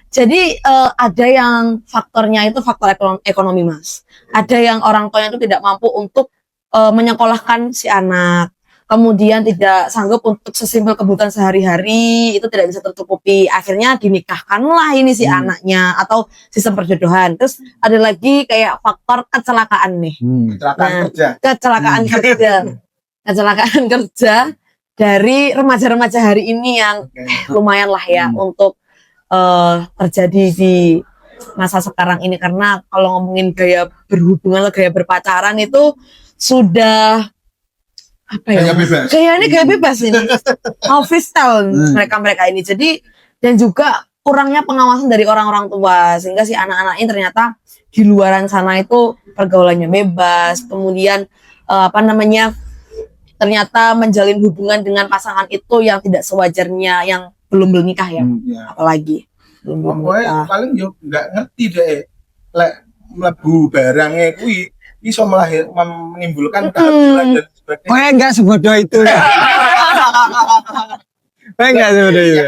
Jadi ada yang faktornya itu faktor ekonomi mas. Ada yang orang tuanya itu tidak mampu untuk menyekolahkan si anak. Kemudian tidak sanggup untuk sesimpel kebutuhan sehari-hari itu tidak bisa tercukupi. Akhirnya dinikahkanlah ini si anaknya atau sistem perjodohan. Terus ada lagi kayak faktor kecelakaan nih. Kecelakaan kerja. Kecelakaan kerja. Kecelakaan kerja dari remaja-remaja hari ini yang lumayan lah ya untuk terjadi di masa sekarang ini, karena kalau ngomongin gaya berhubungan atau gaya berpacaran itu sudah apa ya? Gaya bebas ini. Mau freestyle mereka ini. Jadi dan juga kurangnya pengawasan dari orang-orang tua sehingga si anak-anak ini ternyata di luaran sana itu pergaulannya bebas, kemudian ternyata menjalin hubungan dengan pasangan itu yang tidak sewajarnya, yang belum bernikah ya, apalagi belum Pokoknya paling yo nggak ngerti deh, lek mlebu barangnya kui bisa menimbulkan kehamilan dan sebagainya. Pokoknya enggak sebodoh itu. Pokoknya enggak sebodoh itu.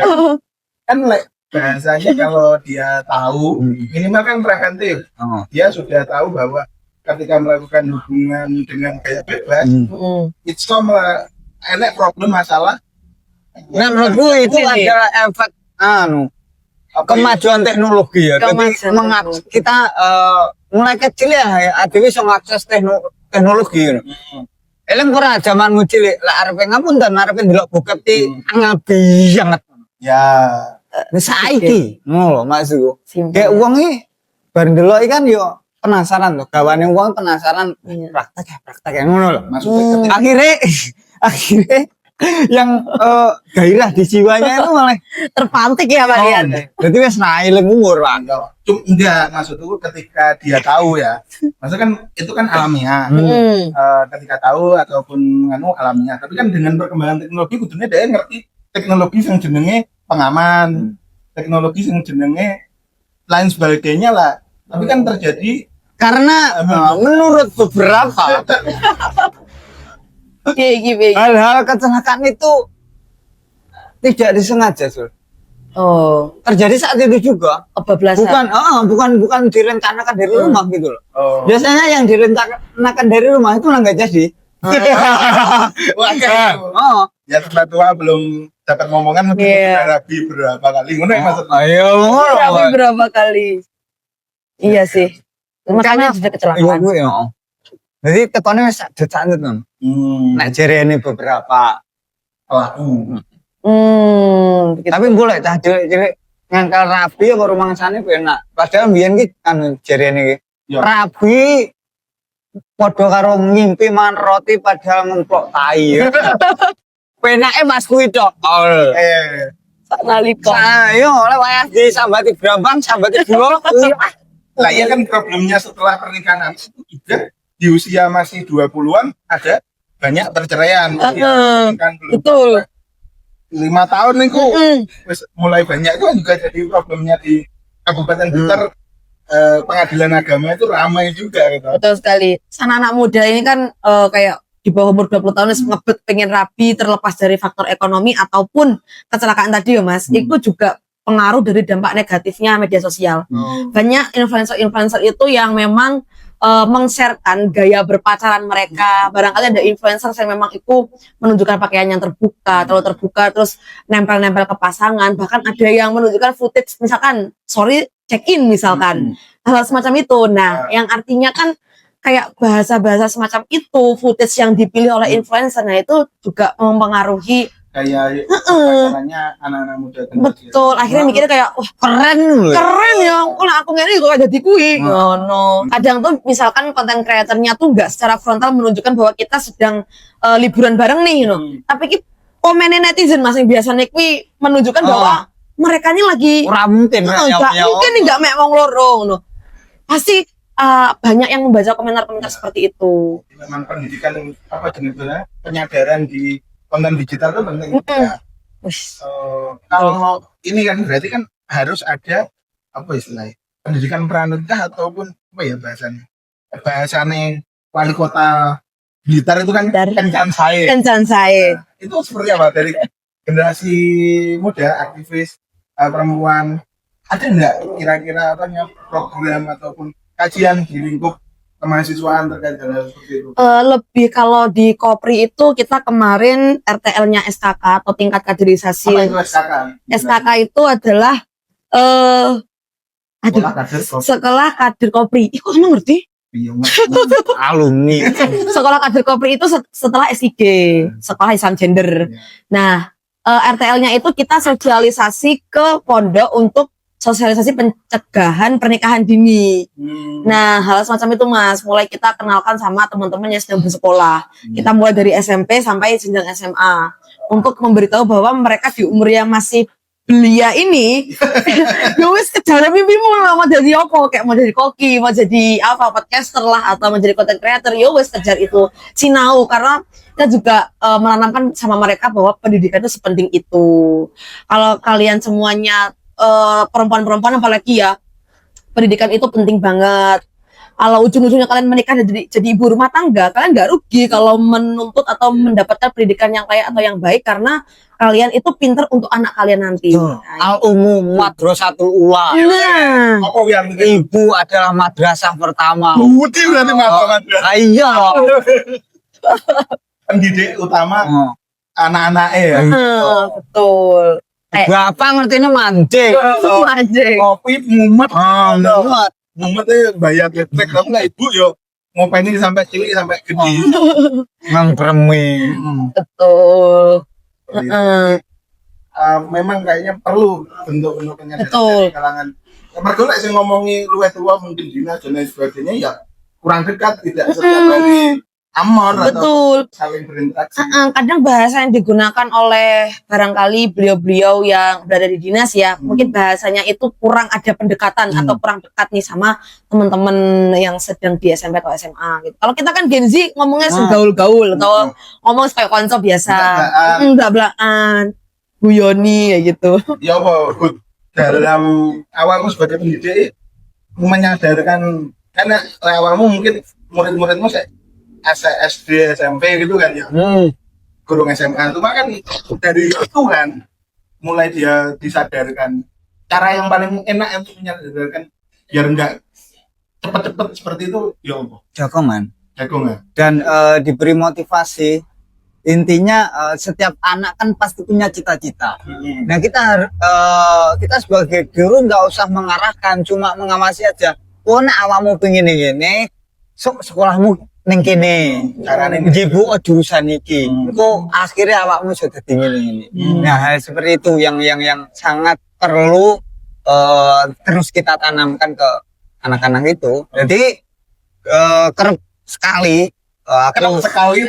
Kan lek bahasanya kalau dia tahu minimal kan preventif, dia sudah tahu bahwa ketika melakukan hubungan dengan gaya bebas itu malah enak problem masalah. Nah, menurutku itu adalah efek kemajuan teknologi ya. Jadi kita mulai kecil ya adewe iso ngakses teknologi. Elem ora jamanmu cilik lek arepe ngapunten arepe ndelok bokep ti ngabi banget. Ya, Saiki ngono maksudku. Kayak wong iki bar ndelok kan yo penasaran loh, gawane wong penasaran praktek ngono loh. maksudnya Akhirnya yang gairah di jiwanya itu malah terpantik ya kalian. Jadi wis naik umur Pak. enggak, maksudku ketika dia tahu ya, maksudnya kan itu kan alamiah. Ketika tahu ataupun alamiah, tapi kan dengan perkembangan teknologi kudunya dia ngerti teknologi yang jenenge pengaman, teknologi yang jenenge lain sebagainya lah. Tapi kan terjadi karena menurut beberapa hal-hal kecelakaan itu tidak disengaja, Sul. Oh, Terjadi saat itu juga. kebablasan. Bukan direncanakan dari rumah gitu loh. Oh. Biasanya yang direncanakan dari rumah itu nggak jadi. Wah, kayak gitu. Oh, Ya tempat tua belum dapat ngomongan mungkin Iya. udah rabi berapa kali ngono ya maksudnya. ayo. Tapi berapa kali? Iya sih. Makanya sudah Iya, kecelakaan. gue ya. Jadi ketone wis dicantet non. Nek jarene beberapa Pelaku. Gitu. tapi boleh cah cilik-cilik ngangkal rabi apa rumangsane enak. Padahal mbiyen ki kan jarene ki. Ya. Rabi padha karo ngimpi mangan roti padahal ngemplok tai. Penake Mas kuwi tok. Sak nalika. Ayo oleh wayah disambati brambang, sambati gula. Lah iya kan problemnya setelah pernikahan itu juga di usia masih 20-an ada banyak perceraian. Kan belum Betul. 5 tahun nih kok wis mulai banyak itu kan juga jadi problemnya di Kabupaten Blitar. Pengadilan agama itu ramai juga gitu. Betul sekali. Sana anak muda ini kan kayak di bawah umur 20 tahun ngebet pengen rapi terlepas dari faktor ekonomi ataupun kecelakaan tadi ya Mas. Itu juga pengaruh dari dampak negatifnya media sosial. Banyak influencer-influencer itu yang memang meng-sharekan gaya berpacaran mereka. Barangkali ada influencer yang memang itu menunjukkan pakaian yang terbuka, terlalu terbuka, terus nempel-nempel ke pasangan. Bahkan ada yang menunjukkan footage, misalkan, sorry, check-in misalkan. Hal semacam itu. Nah, yang artinya kan kayak bahasa-bahasa semacam itu, footage yang dipilih oleh influencer, nah itu juga mempengaruhi Kayak pacarannya anak-anak muda. betul. Akhirnya mikirnya kayak, wah Keren loh. keren ya, lah aku ngene kok jadi kui. No. Kadang tuh misalkan konten kreatornya tuh nggak secara frontal menunjukkan bahwa kita sedang liburan bareng nih, Tapi komennya netizen masih biasanya kui menunjukkan bahwa mereka ini lagi Ora mungkin nggak mungkin nih nggak mek wong loro, Pasti banyak yang membaca komentar-komentar seperti itu. Memang pendidikan apa jenisnya penyadaran di konten digital itu penting. Wis. Kalau ini kan berarti kan harus ada apa istilahnya pendidikan pranikah ataupun apa ya bahasanya wali kota Blitar itu kan kencan saya. Kencan saya. Itu seperti apa dari generasi muda aktivis perempuan ada enggak kira-kira program ataupun kajian di lingkup kemahasiswaan terkait hal seperti itu? Lebih kalau di Kopri itu kita kemarin RTL-nya SKK atau tingkat kaderisasi. Apa itu SKK? SKK itu adalah sekolah kader Kopri. Ih, kok emang ngerti? alumni. Sekolah kader Kopri itu setelah SIG, sekolah Islam Gender. Nah, RTL-nya itu kita sosialisasi ke pondok untuk sosialisasi pencegahan pernikahan dini. Nah, hal semacam itu Mas, mulai kita kenalkan sama teman-teman yang sedang bersekolah. Kita mulai dari SMP sampai jenjang SMA untuk memberitahu bahwa mereka di umur yang masih belia ini, ya wis kejar mimpimu lah, mau jadi apa, kayak mau jadi koki, mau jadi apa, podcaster lah, atau menjadi content creator, ya wis kejar itu sinau, karena kita juga menanamkan sama mereka bahwa pendidikan itu sepenting itu. Kalau kalian semuanya perempuan-perempuan apalagi ya, pendidikan itu penting banget. Kalau ujung-ujungnya kalian menikah jadi ibu rumah tangga, kalian nggak rugi kalau menuntut atau mendapatkan pendidikan yang layak atau yang baik, karena kalian itu pinter untuk anak kalian nanti. Al-Umum Madrasatul Ula. Nah, Apa yang Ibu adalah madrasah pertama. Budi berarti madrasah. Iya. Pendidik utama anak-anaknya ya. betul. Bapak ngerti ini mancing. Anjing. Kopi mumet. Mumet. Mumet bayar listrik tapi lah ibu yo ngopeni sampai cilik sampai gede. Ngangkremi. Betul. Memang kayaknya perlu bentuk-bentuk penyadaran Betul. dari kalangan. Mergo lek sing ngomongi luwih tua mungkin dinas dan lain sebagainya ya kurang dekat, tidak setiap hari amor atau Betul. saling berinteraksi. Kadang bahasa yang digunakan oleh barangkali beliau-beliau yang berada di dinas ya, mungkin bahasanya itu kurang ada pendekatan atau kurang dekat nih sama teman-teman yang sedang di SMP atau SMA gitu. Kalau kita kan Gen Z ngomongnya segaul-gaul atau ngomong kayak konco biasa, belak-belakan, guyoni ya gitu. Ya apa Bud, dalam awalmu sebagai pendidik menyadarkan, karena awalmu mungkin murid-muridmu SD, SMP gitu kan ya. Guru SMA itu kan dari itu kan mulai dia disadarkan. Cara yang paling enak untuk menyadarkan biar enggak cepet-cepet seperti itu, ya apa? Jagoan. Jagongan. Dan diberi motivasi. Intinya setiap anak kan pasti punya cita-cita. Nah kita sebagai guru nggak usah mengarahkan, cuma mengawasi aja. Oh nek awakmu pengen ini, sekolahmu ning kene. Carane Ibu jurusan iki. Kok akhirnya awakmu sudah dingin ini. Nah hal seperti itu yang sangat perlu terus kita tanamkan ke anak-anak itu. Jadi kerap sekali kerap sekali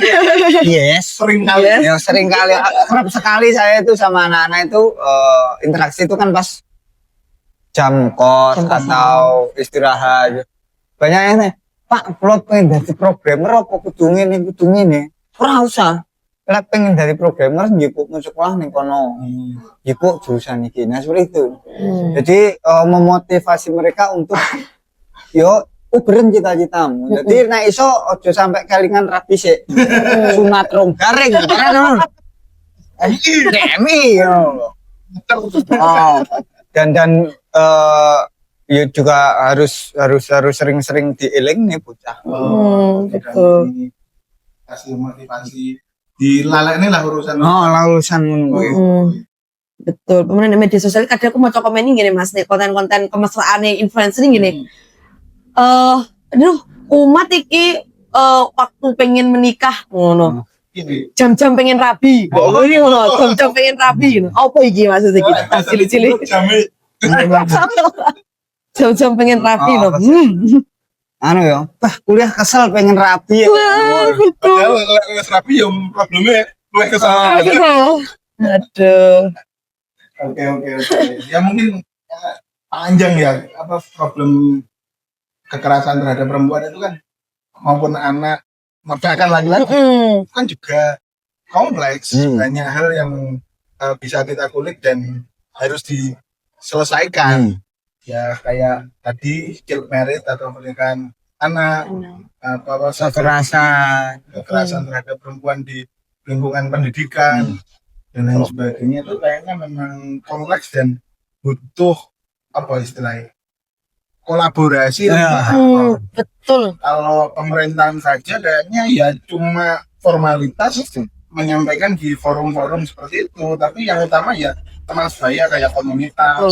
yes sering kali ya sering kali kerap sekali saya itu sama anak-anak itu interaksi itu kan pas jam kos atau istirahat. Banyak yang nih, Pak, kalau pengen jadi programmer apa kudu ngene ora usah. Lah pengen dari programmer njupuk sekolah ning kono. Njupuk jurusan iki. Nah seperti itu. Jadi memotivasi mereka untuk yo uberen cita-citamu. Jadi nek iso aja sampai kelingan rapi sik. Sunat rong garing bareng. Demi yo. Dan ya juga harus sering-sering dieling nih bocah. Betul. Kasih motivasi dilalekne lah urusan. Urusan ngono. Betul. Kemudian di media sosial kadang aku mau komen ini gini Mas, nih konten-konten kemesraan influencer ini gini. Aduh, umat iki waktu pengen menikah ngono. Jam-jam pengen rabi. Oh, ini ngono, jam-jam pengen rabi. Apa iki maksudnya iki? Cilik-cilik. Jam-jam pengen rabi loh. Anu ya, kuliah kesel pengen rabi. Padahal wis rapi ya problemnya luwih kesal. Aduh. Oke. Ya mungkin panjang ya apa problem kekerasan terhadap perempuan itu kan maupun anak bahkan laki-laki kan juga kompleks, banyak hal yang bisa kita kulik dan harus diselesaikan. Ya kayak tadi child marriage atau pernikahan anak, kekerasan terhadap perempuan di lingkungan pendidikan dan lain sebagainya itu kayaknya memang kompleks dan butuh apa istilahnya kolaborasi. Betul. Kalau pemerintahan saja kayaknya ya cuma formalitas menyampaikan di forum-forum seperti itu, tapi yang utama ya teman sebaya kayak komunitas,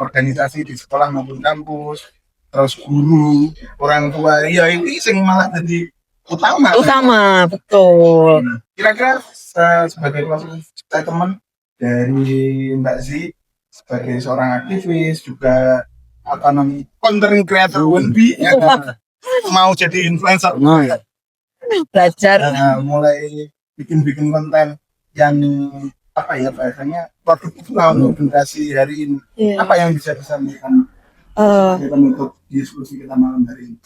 organisasi di sekolah maupun kampus, terus guru, orang tua, ya ini sing malah jadi utama. Betul. Kira-kira sebagai teman dari Mbak Zi sebagai seorang aktivis juga content creator Wenbi mau jadi influencer Belajar mulai bikin konten yang apa ya bahasanya produktif lah untuk generasi hari ini. Apa yang bisa disampaikan untuk diskusi kita malam hari ini?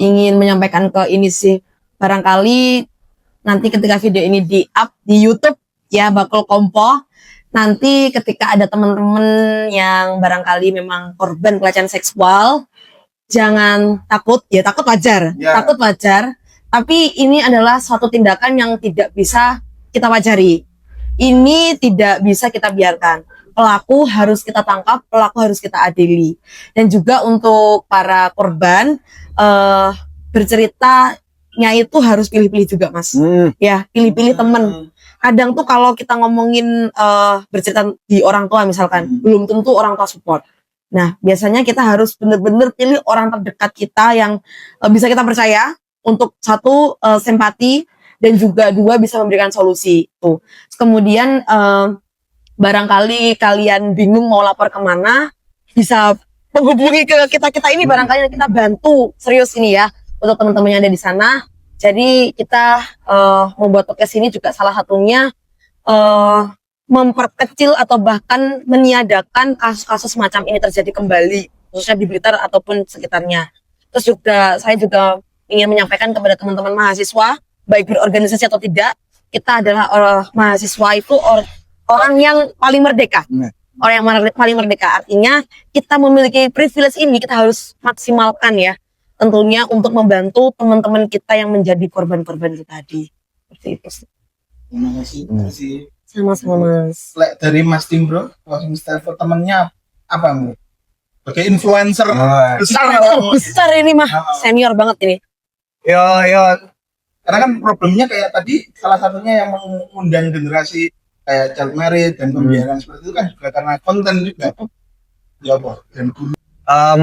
Ingin menyampaikan ke ini sih, barangkali nanti ketika video ini di up di YouTube ya Bakul Kompo, nanti ketika ada teman-teman yang barangkali memang korban pelecehan seksual, jangan takut, ya takut wajar, tapi ini adalah suatu tindakan yang tidak bisa kita wajari. Ini tidak bisa kita biarkan. Pelaku harus kita tangkap, pelaku harus kita adili. Dan juga untuk para korban, berceritanya itu harus pilih-pilih juga Mas. Ya, pilih-pilih teman. Kadang tuh kalau kita ngomongin bercerita di orang tua misalkan, belum tentu orang tua support. Nah, biasanya kita harus benar-benar pilih orang terdekat kita yang bisa kita percaya untuk satu simpati dan juga dua bisa memberikan solusi. Tuh. Kemudian barangkali kalian bingung mau lapor kemana, bisa menghubungi ke kita ini barangkali kita bantu serius ini ya untuk teman-teman yang ada di sana. Jadi kita membuat podcast ini juga salah satunya memperkecil atau bahkan meniadakan kasus-kasus semacam ini terjadi kembali, khususnya di Blitar ataupun sekitarnya. Terus juga saya juga ingin menyampaikan kepada teman-teman mahasiswa, baik berorganisasi atau tidak, kita adalah mahasiswa itu orang yang paling merdeka. Orang yang paling merdeka, artinya kita memiliki privilege ini, kita harus maksimalkan ya. Tentunya untuk membantu teman-teman kita yang menjadi korban-korban itu tadi. Seperti itu. Terima kasih Sama-sama Mas. Lek dari Mas Timbro, closing statement temennya apa Bro? Sebagai influencer besar Besar ini mah, senior banget ini. Yo yo karena kan problemnya kayak tadi salah satunya yang mengundang generasi kayak child married dan pembiaran seperti itu kan juga karena konten juga. Ya apa? Dan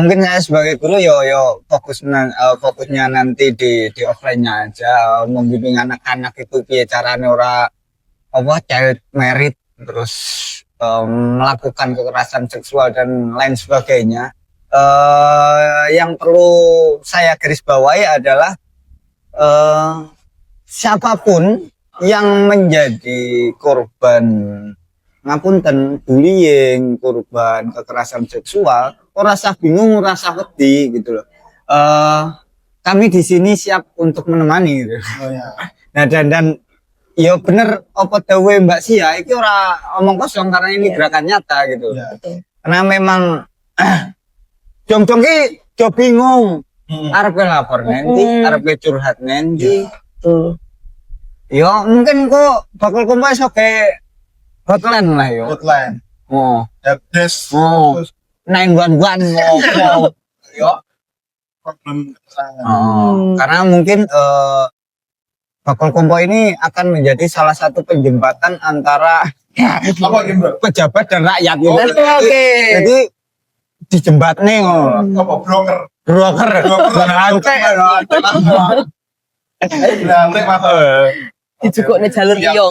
mungkin saya sebagai guru fokusnya nanti di offline-nya aja, membimbing anak-anak itu piye carane ora apa child married terus melakukan kekerasan seksual dan lain sebagainya. Yang perlu saya garis bawahi adalah siapapun yang menjadi korban ngapunten bullying, korban kekerasan seksual, ora usah bingung, ora usah wedi gitu loh. Kami di sini siap untuk menemani gitu. oh ya. Nah dan ya bener apa dawe Mbak Sia iki ora omong kosong karena ini gerakan nyata gitu. Ya. Karena memang jong-jong ki jo bingung arep lapor nanti, arep curhat nanti. Tuh. Ya mungkin kok bakal kumpul iso kayak hotline lah yo. Hotline. Oh, Helpdesk. Oh. Terus 911 yo problem karena mungkin bakal kompo ini akan menjadi salah satu penjembatan antara apa gitu Bro? pejabat dan rakyat gitu. Oke. Jadi dijembat nih Apa broker? broker rantai Dijukuk nih jalur iyo.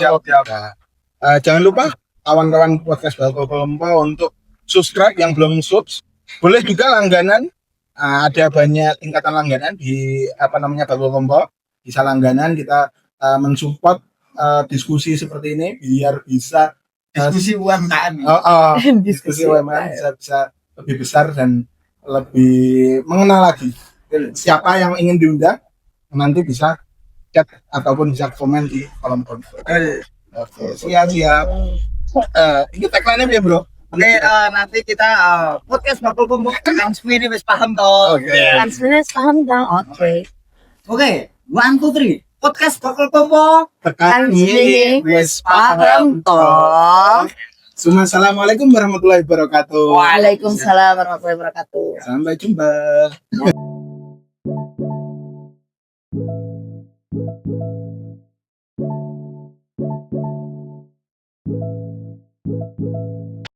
Jangan lupa kawan-kawan podcast Bakul Kompo untuk subscribe yang belum subs. Boleh juga langganan. Ada banyak tingkatan langganan di Bakul Kompo. Bisa langganan kita mensupport diskusi seperti ini biar bisa diskusi UMKM. Diskusi UMKM bisa lebih besar dan lebih mengenal lagi. Siapa yang ingin diundang nanti bisa chat ataupun bisa komen di kolom komentar. Oke, siap. Ini tagline-nya ya Bro. Oke, nanti kita podcast Bakul Kompo yang sendiri wis paham toh. Langsungnya paham dong. Oke. Oke, 1 2 3. Podcast Bakul Kompo Tekan Ini wes paham toh. Assalamualaikum warahmatullahi wabarakatuh. Waalaikumsalam warahmatullahi wabarakatuh. Sampai jumpa.